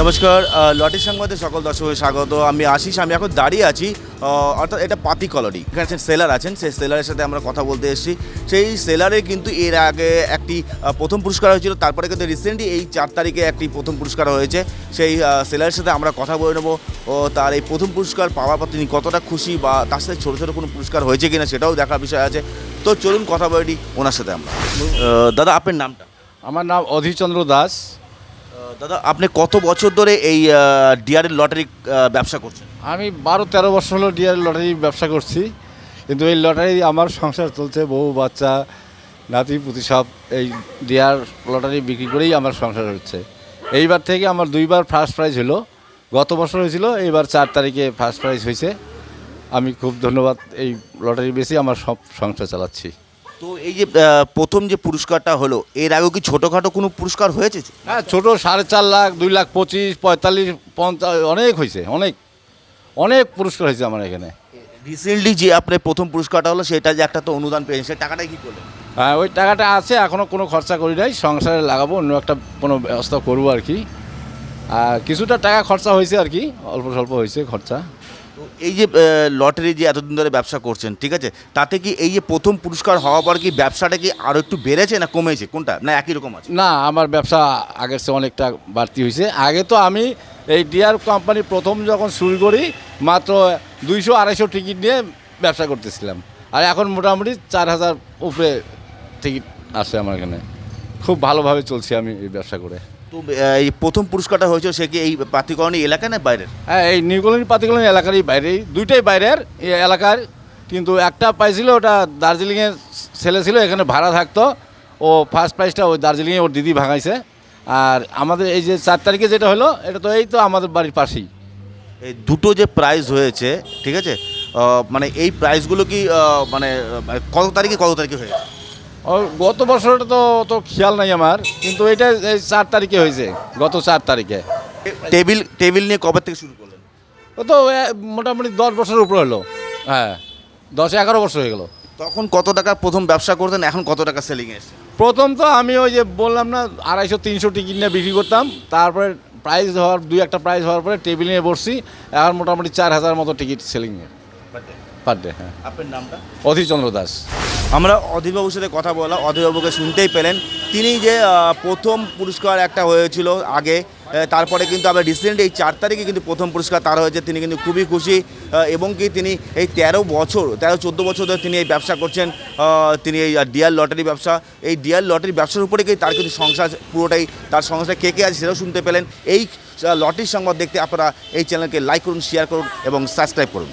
নমস্কার, লটারি সংবাদে সকল দর্শকদের স্বাগত। আমি আশিস। আমি এখন দাঁড়িয়ে আছি অর্থাৎ এটা পাতি কলোনি। এখানে সেলার আছেন, সেই সেলারের সাথে আমরা কথা বলতে এসেছি। সেই সেলারে কিন্তু এর আগে একটি প্রথম পুরস্কার হয়েছিল, তারপরে কিন্তু রিসেন্টলি এই 4 তারিখে একটি প্রথম পুরস্কার হয়েছে। সেই সেলারের সাথে আমরা কথা বলে নেবো ও তার এই প্রথম পুরস্কার পাওয়ার পর তিনি কতটা খুশি, বা তার সাথে ছোটো ছোটো কোনো পুরস্কার হয়েছে কিনা সেটাও দেখার বিষয় আছে। তো চলুন কথা বলে নিই ওনার সাথে আমরা। দাদা, আপনার নামটা? আমার নাম অধীরচন্দ্র দাস। দাদা, আপনি কত বছর ধরে এই ডিআরএল লটারি ব্যবসা করছেন? আমি 12-13 বছর হলো ডিআর লটারি ব্যবসা করছি, কিন্তু এই লটারি আমার সংসার চলছে, বউ বাচ্চা নাতি পুতি সব এই ডিআর লটারি বিক্রি করেই আমার সংসার হচ্ছে। এইবার থেকে আমার 2বার ফার্স্ট প্রাইজ হলো, গত বছর হয়েছিল, এইবার 4 তারিখে ফার্স্ট প্রাইজ হয়েছে। আমি খুব ধন্যবাদ, এই লটারি বেশি আমার সব সংসার চালাচ্ছি। তো এই যে প্রথম যে পুরস্কারটা হলো, এর আগেও কি ছোটোখাটো কোনো পুরস্কার হয়েছে? হ্যাঁ, ছোটো 4.5 লাখ, 2 লাখ 25, 45, 50 অনেক হয়েছে, অনেক অনেক পুরস্কার হয়েছে আমার এখানে। রিসেন্টলি যে আপনার প্রথম পুরস্কারটা হলো, সেটা যে একটা তো অনুদান পেয়েছেন, সেই টাকাটাই কি করলেন? হ্যাঁ, ওই টাকাটা আছে, এখনও কোনো খরচা করি নাই, সংসারে লাগাবো, অন্য একটা কোনো ব্যবস্থা করবো আর কি। আর কিছুটা টাকা খরচা হয়েছে আর কি, অল্প স্বল্প হয়েছে খরচা। তো এই যে লটারি যে এতদিন ধরে ব্যবসা করছেন, ঠিক আছে, তাতে কি এই যে প্রথম পুরস্কার হওয়ার পর কি ব্যবসাটা কি আরও একটু বেড়েছে না কমেছে, কোনটা, না একই রকম আছে? না, আমার ব্যবসা আগের চেয়ে অনেকটা বাড়তি হয়েছে। আগে তো আমি এই ডিআর কোম্পানি প্রথম যখন শুরু করি মাত্র 200-250 টিকিট নিয়ে ব্যবসা করতেছিলাম, আর এখন মোটামুটি 4000 উপরে টিকিট আসে আমার এখানে। খুব ভালোভাবে চলছি আমি এই ব্যবসা করে। তো এই প্রথম পুরস্কারটা হয়েছিল, সে কি এই পাতিকরণী এলাকা না বাইরের? হ্যাঁ, এই নিউ কলোনি পাতিকলোনি এলাকারই বাইরেই, দুইটাই বাইরের এই এলাকার। কিন্তু একটা পাইছিল, ওটা দার্জিলিংয়ের ছেলে ছিল, এখানে ভাড়া থাকতো। ও ফার্স্ট প্রাইজটা ওই দার্জিলিংয়ে ওর দিদি ভাঙাইছে। আর আমাদের এই যে 4 তারিখে যেটা হলো, এটা তো এই তো আমাদের বাড়ির পাশেই। এই দুটো যে প্রাইজ হয়েছে, ঠিক আছে, মানে এই প্রাইজগুলো কি মানে কত তারিখে হয়েছে? ও গত বছরটা তো খেয়াল নাই আমার, কিন্তু এটা এই 4 তারিখে হয়েছে, গত 4 তারিখে। টেবিল নিয়ে কবে থেকে শুরু করলেন? ও তো মোটামুটি 10 বছরের উপরে হলো। হ্যাঁ, 10-11 বছর হয়ে গেলো। তখন কত টাকা প্রথম ব্যবসা করতেন, এখন কত টাকা সেলিংয়ে এসছে? প্রথম তো আমি ওই যে বললাম না, 250-300 টিকিট নিয়ে বিক্রি করতাম। তারপরে প্রাইজ হওয়ার 2-1টা প্রাইজ হওয়ার পরে টেবিল নিয়ে বসছি। এখন মোটামুটি 4000 মতো টিকিট সেলিংয়ে পার ডে। হ্যাঁ। আপনার নামটা? অধীরচন্দ্র দাস। আমরা অধীরবাবুর সাথে কথা বলা, অধীরবাবুকে শুনতেই পেলেন। তিনি যে প্রথম পুরস্কার একটা হয়েছিল আগে, তারপরে কিন্তু আবার রিসেন্ট এই 4 তারিখে কিন্তু প্রথম পুরস্কার তার হয়েছে। তিনি কিন্তু খুবই খুশি, এবং কি তিনি এই 13-14 বছর ধরে তিনি এই ব্যবসা করছেন। তিনি এই ডিআর লটারি ব্যবসা, এই ডিআর লটারি ব্যবসার উপরে তার কিন্তু সংসার পুরোটাই, তার সংসার কে কে আছে সেটাও শুনতে পেলেন। এই লটারির সংবাদ দেখতে আপনারা এই চ্যানেলকে লাইক করুন, শেয়ার করুন এবং সাবস্ক্রাইব করুন।